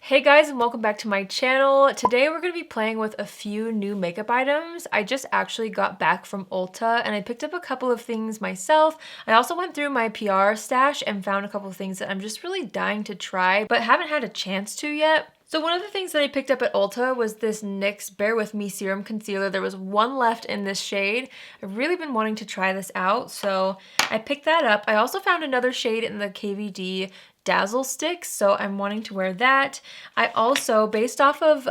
Hey guys, and welcome back to my channel. Today we're going to be playing with a few new makeup items. I just actually got back from Ulta and I picked up a couple of things myself. I also went through my PR stash and found a couple of things that I'm just really dying to try but haven't had a chance to yet. So one of the things that I picked up at Ulta was this NYX Bare With Me Serum Concealer. There was one left in this shade. I've really been wanting to try this out, so I picked that up. I also found another shade in the KVD Dazzle sticks, so I'm wanting to wear that. I also, based off of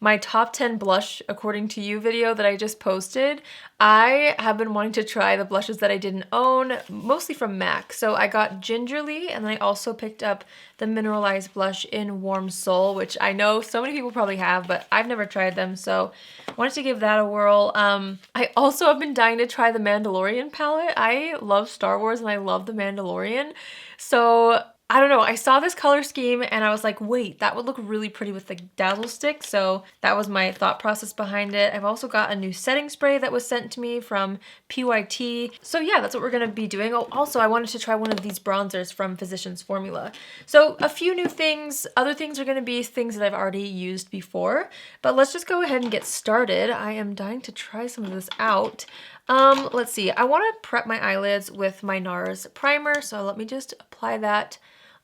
my top 10 blush according to you video that I just posted, I have been wanting to try the blushes that I didn't own, mostly from MAC. So I got Gingerly, and then I also picked up the Mineralized blush in Warm Soul, which I know so many people probably have, but I've never tried them, so I wanted to give that a whirl. I also have been dying to try the Mandalorian palette. I love Star Wars and I love the Mandalorian, so I don't know, I saw this color scheme and I was like, wait, that would look really pretty with the Dazzle stick, so that was my thought process behind it. I've also got a new setting spray that was sent to me from PYT, so yeah, that's what we're gonna be doing. Oh, also, I wanted to try one of these bronzers from Physicians Formula. So a few new things. Other things are gonna be things that I've already used before, but let's just go ahead and get started. I am dying to try some of this out. Let's see, I wanna prep my eyelids with my NARS primer, so let me just apply that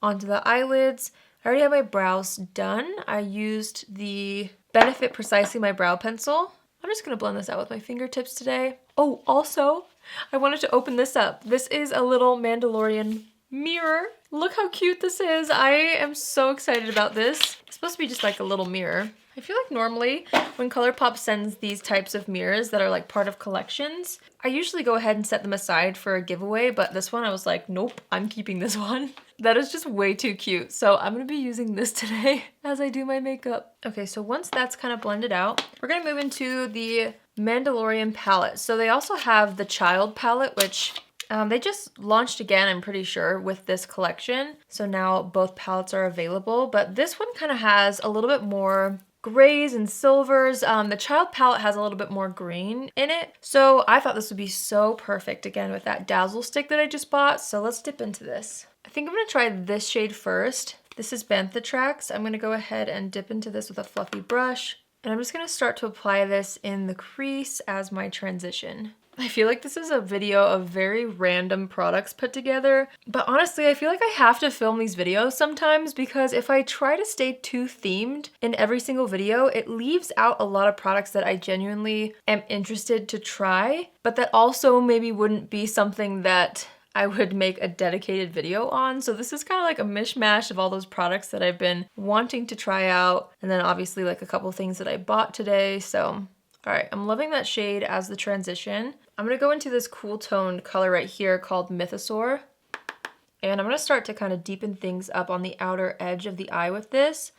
onto the eyelids. I already have my brows done. I used the Benefit Precisely My Brow Pencil. I'm just gonna blend this out with my fingertips today. Oh, also, I wanted to open this up. This is a little Mandalorian mirror. Look how cute this is. I am so excited about this. It's supposed to be just like a little mirror. I feel like normally when ColourPop sends these types of mirrors that are like part of collections, I usually go ahead and set them aside for a giveaway, but this one I was like, nope, I'm keeping this one. That is just way too cute. So I'm gonna be using this today as I do my makeup. Okay, so once that's kind of blended out, we're gonna move into the Mandalorian palette. So they also have the Child palette, which they just launched again, I'm pretty sure, with this collection. So now both palettes are available, but this one kind of has a little bit more grays and silvers. The Child palette has a little bit more green in it. So I thought this would be so perfect again with that Dazzle stick that I just bought. So let's dip into this. I think I'm gonna try this shade first. This is Bantha Tracks. I'm gonna go ahead and dip into this with a fluffy brush. And I'm just gonna start to apply this in the crease as my transition. I feel like this is a video of very random products put together, but honestly, I feel like I have to film these videos sometimes because if I try to stay too themed in every single video, it leaves out a lot of products that I genuinely am interested to try, but that also maybe wouldn't be something that I would make a dedicated video on. So this is kind of like a mishmash of all those products that I've been wanting to try out, and then obviously like a couple things that I bought today, so. All right, I'm loving that shade as the transition. I'm gonna go into this cool toned color right here called Mythosaur. And I'm gonna start to kind of deepen things up on the outer edge of the eye with this.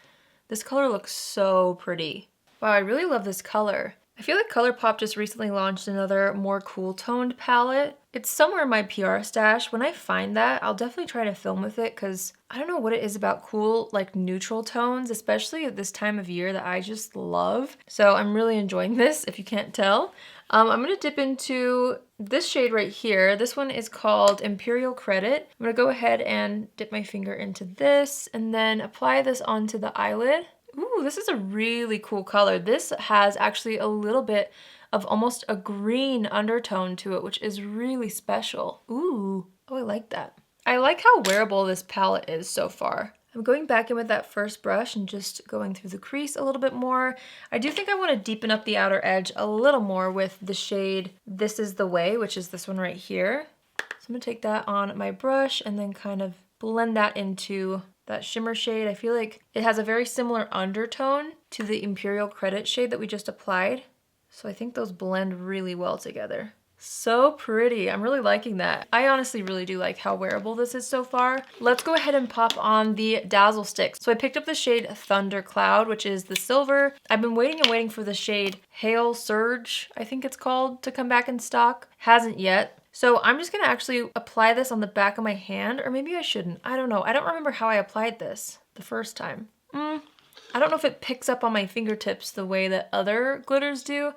This color looks so pretty. Wow, I really love this color. I feel like ColourPop just recently launched another more cool toned palette. It's somewhere in my PR stash. When I find that, I'll definitely try to film with it because I don't know what it is about cool like neutral tones, especially at this time of year, that I just love. So I'm really enjoying this, if you can't tell. I'm gonna dip into this shade right here. This one is called Imperial Credit. I'm gonna go ahead and dip my finger into this and then apply this onto the eyelid. Ooh, this is a really cool color. This has actually a little bit of almost a green undertone to it, which is really special. Ooh, oh, I like that. I like how wearable this palette is so far. I'm going back in with that first brush and just going through the crease a little bit more. I do think I want to deepen up the outer edge a little more with the shade This Is the Way, which is this one right here. So I'm gonna take that on my brush and then kind of blend that into that shimmer shade. I feel like it has a very similar undertone to the Imperial Credit shade that we just applied. So I think those blend really well together. So pretty. I'm really liking that. I honestly really do like how wearable this is so far. Let's go ahead and pop on the Dazzle sticks. So I picked up the shade Thunder Cloud, which is the silver. I've been waiting and waiting for the shade Hail Surge, I think it's called, to come back in stock. Hasn't yet. So I'm just gonna actually apply this on the back of my hand, or maybe I shouldn't. I don't know. I don't remember how I applied this the first time. I don't know if it picks up on my fingertips the way that other glitters do.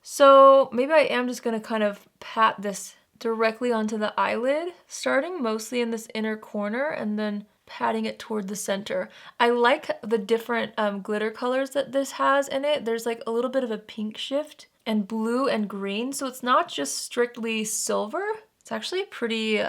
So maybe I am just gonna kind of pat this directly onto the eyelid, starting mostly in this inner corner and then patting it toward the center. I like the different glitter colors that this has in it. There's like a little bit of a pink shift and blue and green, so it's not just strictly silver. It's actually pretty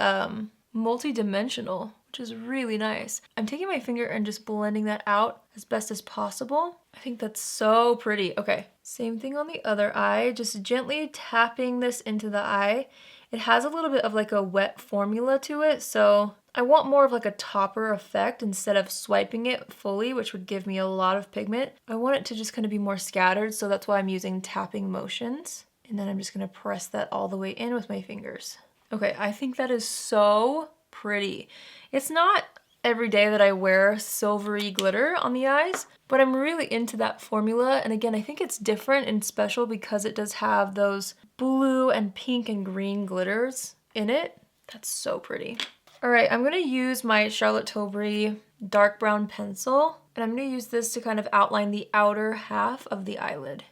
multi-dimensional, which is really nice. I'm taking my finger and just blending that out as best as possible. I think that's so pretty. Okay, same thing on the other eye, just gently tapping this into the eye. It has a little bit of like a wet formula to it, so I want more of like a topper effect instead of swiping it fully, which would give me a lot of pigment. I want it to just kind of be more scattered, so that's why I'm using tapping motions. And then I'm just gonna press that all the way in with my fingers. Okay, I think that is so pretty. It's not every day that I wear silvery glitter on the eyes, but I'm really into that formula. And again, I think it's different and special because it does have those blue and pink and green glitters in it. That's so pretty. All right, I'm gonna use my Charlotte Tilbury dark brown pencil, and I'm gonna use this to kind of outline the outer half of the eyelid.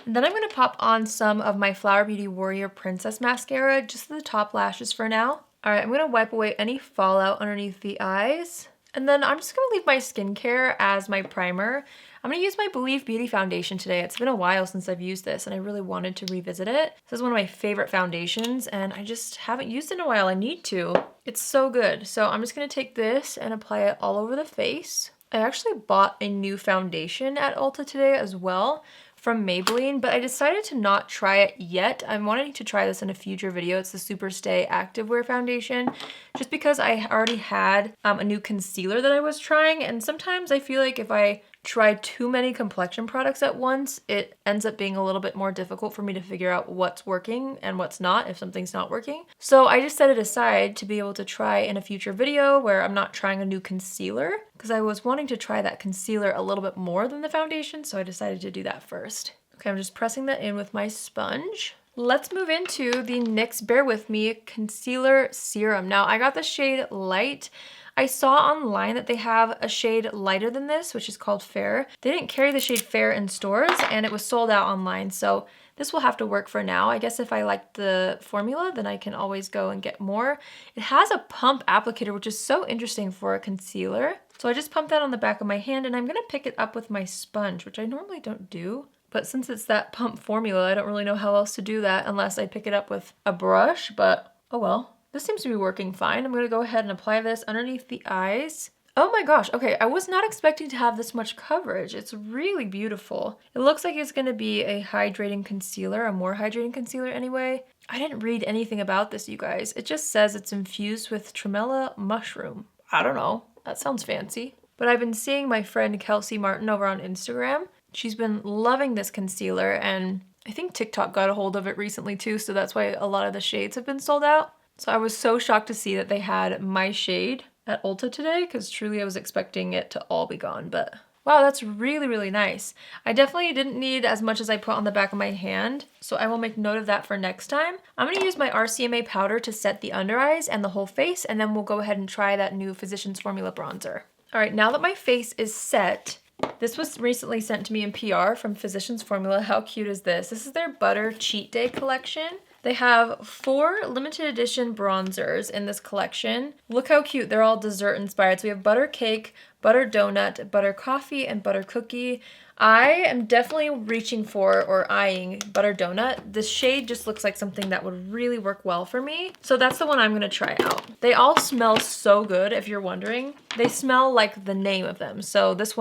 And then I'm gonna pop on some of my Flower Beauty Warrior Princess Mascara, just the top lashes for now. All right, I'm gonna wipe away any fallout underneath the eyes. And then I'm just gonna leave my skincare as my primer. I'm gonna use my Believe Beauty foundation today. It's been a while since I've used this and I really wanted to revisit it. This is one of my favorite foundations and I just haven't used it in a while. I need to. It's so good. So I'm just gonna take this and apply it all over the face. I actually bought a new foundation at Ulta today as well from Maybelline, but I decided to not try it yet. I'm wanting to try this in a future video. It's the Superstay Activewear Foundation, just because I already had a new concealer that I was trying, and sometimes I feel like if I try too many complexion products at once, it ends up being a little bit more difficult for me to figure out what's working and what's not if something's not working. So I just set it aside to be able to try in a future video where I'm not trying a new concealer, because I was wanting to try that concealer a little bit more than the foundation, so I decided to do that first. Okay, I'm just pressing that in with my sponge. Let's move into the NYX Bear With Me Concealer Serum. Now, I got the shade Light. I saw online that they have a shade lighter than this, which is called Fair. They didn't carry the shade Fair in stores, and it was sold out online, so this will have to work for now. I guess if I like the formula, then I can always go and get more. It has a pump applicator, which is so interesting for a concealer. So I just pumped that on the back of my hand, and I'm gonna pick it up with my sponge, which I normally don't do. But since it's that pump formula, I don't really know how else to do that unless I pick it up with a brush, but oh well. This seems to be working fine. I'm gonna go ahead and apply this underneath the eyes. Oh my gosh, okay, I was not expecting to have this much coverage. It's really beautiful. It looks like it's gonna be a hydrating concealer, a more hydrating concealer anyway. I didn't read anything about this, you guys. It just says it's infused with tremella mushroom. I don't know, that sounds fancy. But I've been seeing my friend Kelsey Martin over on Instagram. She's been loving this concealer, and I think TikTok got a hold of it recently too, so that's why a lot of the shades have been sold out. So I was so shocked to see that they had my shade at Ulta today, because truly I was expecting it to all be gone, but wow, that's really, really nice. I definitely didn't need as much as I put on the back of my hand, so I will make note of that for next time. I'm gonna use my RCMA powder to set the under eyes and the whole face, and then we'll go ahead and try that new Physicians Formula bronzer. All right, now that my face is set, this was recently sent to me in PR from Physicians Formula. How cute is this? This is their Butter Cheat Day collection. They have 4 limited edition bronzers in this collection. Look how cute, they're all dessert inspired. So we have butter cake, butter donut, butter coffee, and butter cookie. I am definitely reaching for or eyeing butter donut. This shade just looks like something that would really work well for me. So that's the one I'm gonna try out. They all smell so good, if you're wondering. They smell like the name of them. So this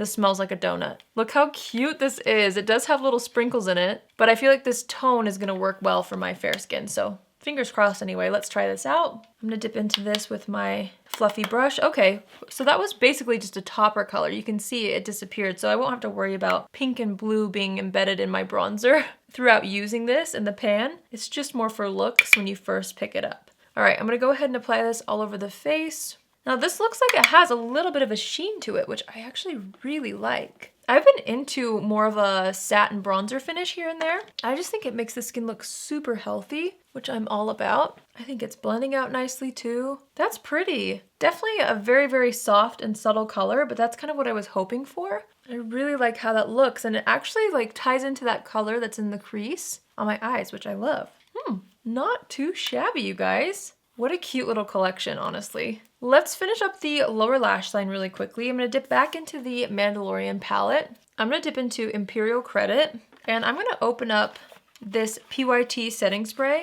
smells like a donut. Look how cute this is. It does have little sprinkles in it, but I feel like this tone is gonna work well for my fair skin. So fingers crossed anyway. Let's try this out. I'm gonna dip into this with my fluffy brush. Okay, so that was basically just a topper color. You can see it disappeared, so I won't have to worry about pink and blue being embedded in my bronzer throughout using this in the pan. It's just more for looks when you first pick it up. All right, I'm gonna go ahead and apply this all over the face. Now this looks like it has a little bit of a sheen to it, which I actually really like. I've been into more of a satin bronzer finish here and there. I just think it makes the skin look super healthy, which I'm all about. I think it's blending out nicely too. That's pretty. Definitely a very, very soft and subtle color, but that's kind of what I was hoping for. I really like how that looks, and it actually like ties into that color that's in the crease on my eyes, which I love. Not too shabby, you guys. What a cute little collection, honestly. Let's finish up the lower lash line really quickly. I'm going to dip back into the Mandalorian palette. I'm going to dip into Imperial Credit, and I'm going to open up this PYT setting spray.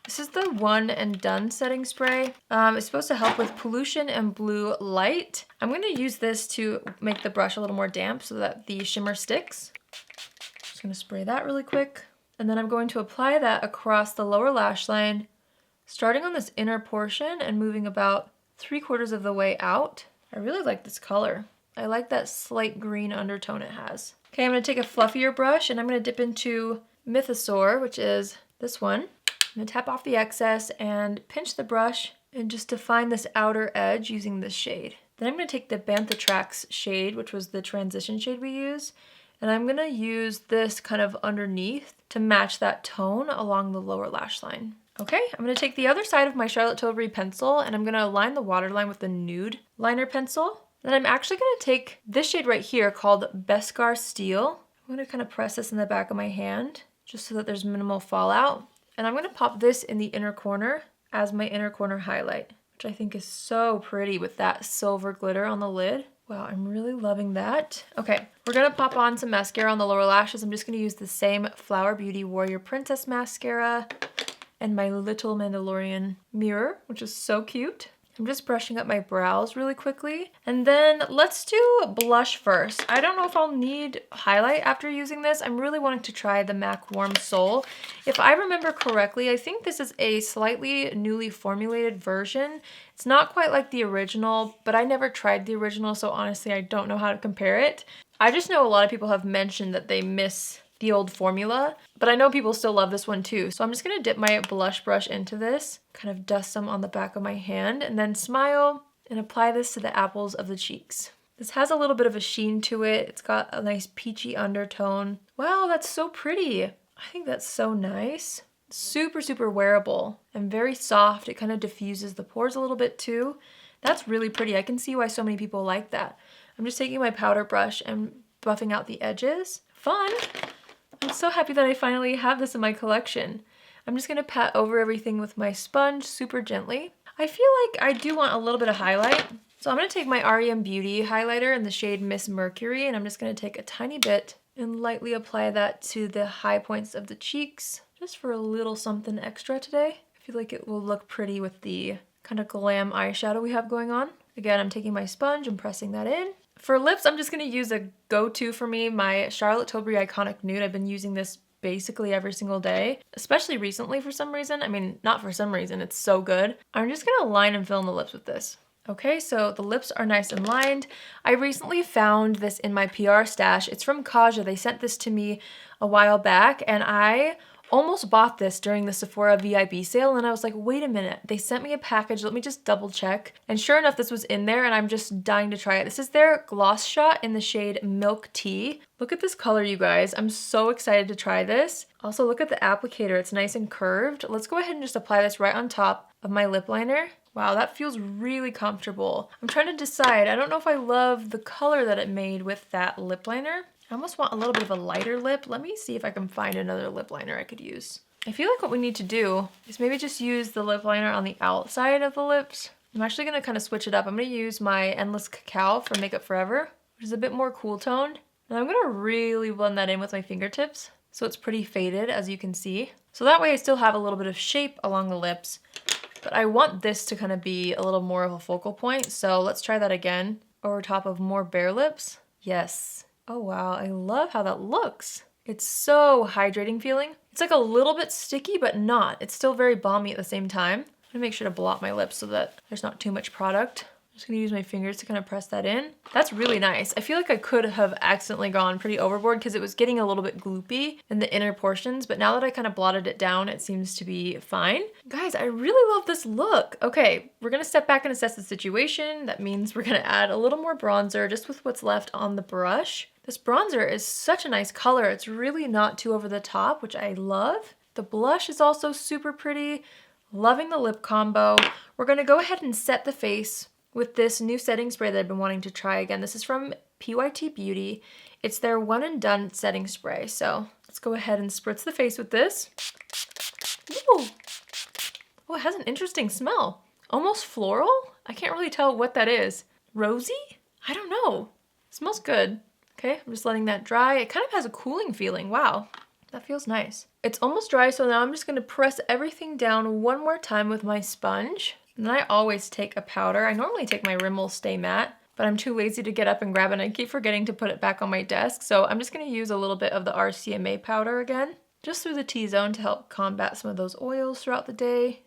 This is the One and Done setting spray. It's supposed to help with pollution and blue light. I'm going to use this to make the brush a little more damp so that the shimmer sticks. Just going to spray that really quick. And then I'm going to apply that across the lower lash line, starting on this inner portion and moving about 3/4 of the way out. I really like this color. I like that slight green undertone it has. Okay, I'm going to take a fluffier brush and I'm going to dip into Mythosaur, which is this one. I'm going to tap off the excess and pinch the brush and just define this outer edge using this shade. Then I'm going to take the Bantha Tracks shade, which was the transition shade we use, and I'm going to use this kind of underneath to match that tone along the lower lash line. Okay, I'm going to take the other side of my Charlotte Tilbury pencil and I'm going to align the waterline with the nude liner pencil. Then I'm actually going to take this shade right here called Beskar Steel. I'm going to kind of press this in the back of my hand just so that there's minimal fallout. And I'm going to pop this in the inner corner as my inner corner highlight, which I think is so pretty with that silver glitter on the lid. Wow, I'm really loving that. Okay, we're going to pop on some mascara on the lower lashes. I'm just going to use the same Flower Beauty Warrior Princess mascara and my little Mandalorian mirror, which is so cute. I'm just brushing up my brows really quickly. And then let's do blush first. I don't know if I'll need highlight after using this. I'm really wanting to try the MAC Warm Soul. If I remember correctly, I think this is a slightly newly formulated version. It's not quite like the original, but I never tried the original, so honestly, I don't know how to compare it. I just know a lot of people have mentioned that they miss the old formula, but I know people still love this one too. So I'm just gonna dip my blush brush into this, kind of dust some on the back of my hand, and then smile and apply this to the apples of the cheeks. This has a little bit of a sheen to it. It's got a nice peachy undertone. Wow, that's so pretty. I think that's so nice. Super, super wearable and very soft. It kind of diffuses the pores a little bit too. That's really pretty. I can see why so many people like that. I'm just taking my powder brush and buffing out the edges. Fun. I'm so happy that I finally have this in my collection. I'm just going to pat over everything with my sponge super gently. I feel like I do want a little bit of highlight. So I'm going to take my REM Beauty highlighter in the shade Miss Mercury, and I'm just going to take a tiny bit and lightly apply that to the high points of the cheeks, just for a little something extra today. I feel like it will look pretty with the kind of glam eyeshadow we have going on. Again, I'm taking my sponge and pressing that in. For lips, I'm just going to use a go-to for me, my Charlotte Tilbury Iconic Nude. I've been using this basically every single day, especially recently for some reason. I mean, not for some reason, it's so good. I'm just going to line and fill in the lips with this. Okay, so the lips are nice and lined. I recently found this in my PR stash. It's from Kaja. They sent this to me a while back, and I almost bought this during the Sephora VIB sale, and I was like, wait a minute, they sent me a package, let me just double check. And sure enough, this was in there, and I'm just dying to try it. This is their Gloss Shot in the shade Milk Tea. Look at this color, you guys. I'm so excited to try this. Also, look at the applicator. It's nice and curved. Let's go ahead and just apply this right on top of my lip liner. Wow, that feels really comfortable. I'm trying to decide. I don't know if I love the color that it made with that lip liner. I almost want a little bit of a lighter lip. Let me see if I can find another lip liner I could use. I feel like what we need to do is maybe just use the lip liner on the outside of the lips. I'm actually gonna kind of switch it up. I'm gonna use my Endless Cacao from Makeup Forever, which is a bit more cool toned. And I'm gonna really blend that in with my fingertips, so it's pretty faded, as you can see. So that way I still have a little bit of shape along the lips, but I want this to kind of be a little more of a focal point. So let's try that again over top of more bare lips. Yes. Oh wow, I love how that looks. It's so hydrating feeling. It's like a little bit sticky, but not. It's still very balmy at the same time. I'm gonna make sure to blot my lips so that there's not too much product. I'm just gonna use my fingers to kind of press that in. That's really nice. I feel like I could have accidentally gone pretty overboard because it was getting a little bit gloopy in the inner portions, but now that I kind of blotted it down, it seems to be fine. Guys, I really love this look. Okay, we're gonna step back and assess the situation. That means we're gonna add a little more bronzer just with what's left on the brush. This bronzer is such a nice color. It's really not too over the top, which I love. The blush is also super pretty. Loving the lip combo. We're gonna go ahead and set the face with this new setting spray that I've been wanting to try again. This is from PYT Beauty. It's their One and Done setting spray. So let's go ahead and spritz the face with this. Ooh. Oh, it has an interesting smell. Almost floral? I can't really tell what that is. Rosy? I don't know. It smells good. Okay, I'm just letting that dry. It kind of has a cooling feeling. Wow, that feels nice. It's almost dry, so now I'm just gonna press everything down one more time with my sponge. And then I always take a powder. I normally take my Rimmel Stay Matte, but I'm too lazy to get up and grab it, and I keep forgetting to put it back on my desk. So I'm just gonna use a little bit of the RCMA powder again, just through the T-zone to help combat some of those oils throughout the day.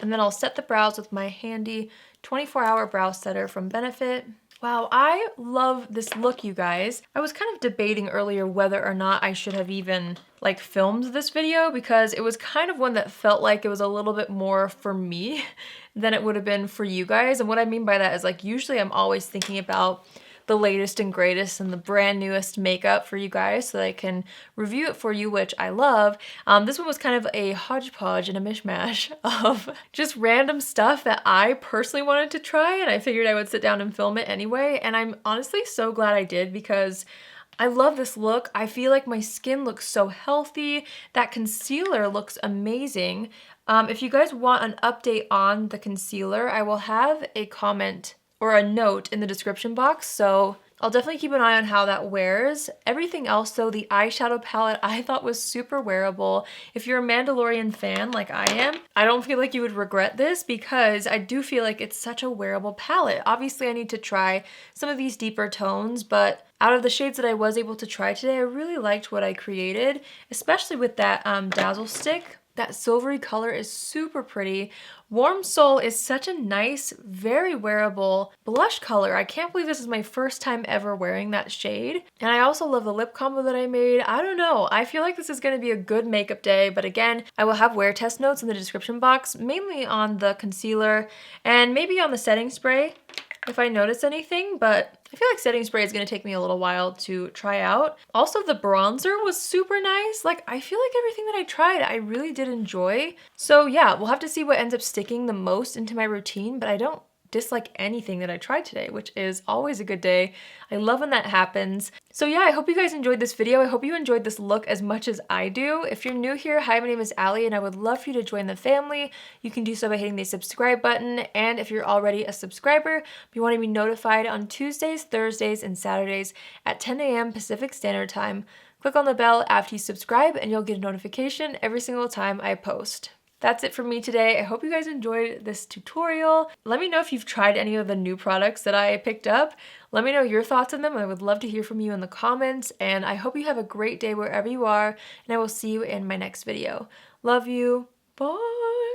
And then I'll set the brows with my handy 24-hour brow setter from Benefit. Wow, I love this look, you guys. I was kind of debating earlier whether or not I should have even like filmed this video, because it was kind of one that felt like it was a little bit more for me than it would have been for you guys. And what I mean by that is, like, usually I'm always thinking about the latest and greatest and the brand newest makeup for you guys so that I can review it for you, which I love. This one was kind of a hodgepodge and a mishmash of just random stuff that I personally wanted to try, and I figured I would sit down and film it anyway. And I'm honestly so glad I did, because I love this look. I feel like my skin looks so healthy. That concealer looks amazing. If you guys want an update on the concealer, I will have a comment or a note in the description box, so I'll definitely keep an eye on how that wears. Everything else though, the eyeshadow palette I thought was super wearable. If you're a Mandalorian fan like I am, I don't feel like you would regret this, because I do feel like it's such a wearable palette. Obviously I need to try some of these deeper tones, but out of the shades that I was able to try today, I really liked what I created, especially with that dazzle stick. That silvery color is super pretty. Warm Soul is such a nice, very wearable blush color. I can't believe this is my first time ever wearing that shade. And I also love the lip combo that I made. I don't know. I feel like this is going to be a good makeup day, but again, I will have wear test notes in the description box, mainly on the concealer and maybe on the setting spray if I notice anything, but I feel like setting spray is going to take me a little while to try out. Also, the bronzer was super nice. Like, I feel like everything that I tried, I really did enjoy. So yeah, we'll have to see what ends up sticking the most into my routine, but I don't dislike anything that I tried today, which is always a good day. I love when that happens. So yeah, I hope you guys enjoyed this video. I hope you enjoyed this look as much as I do. If you're new here, hi, my name is Allie, and I would love for you to join the family. You can do so by hitting the subscribe button, and if you're already a subscriber, you want to be notified on Tuesdays, Thursdays, and Saturdays at 10 a.m. Pacific Standard Time. Click on the bell after you subscribe, and you'll get a notification every single time I post. That's it for me today. I hope you guys enjoyed this tutorial. Let me know if you've tried any of the new products that I picked up. Let me know your thoughts on them. I would love to hear from you in the comments, and I hope you have a great day wherever you are, and I will see you in my next video. Love you. Bye.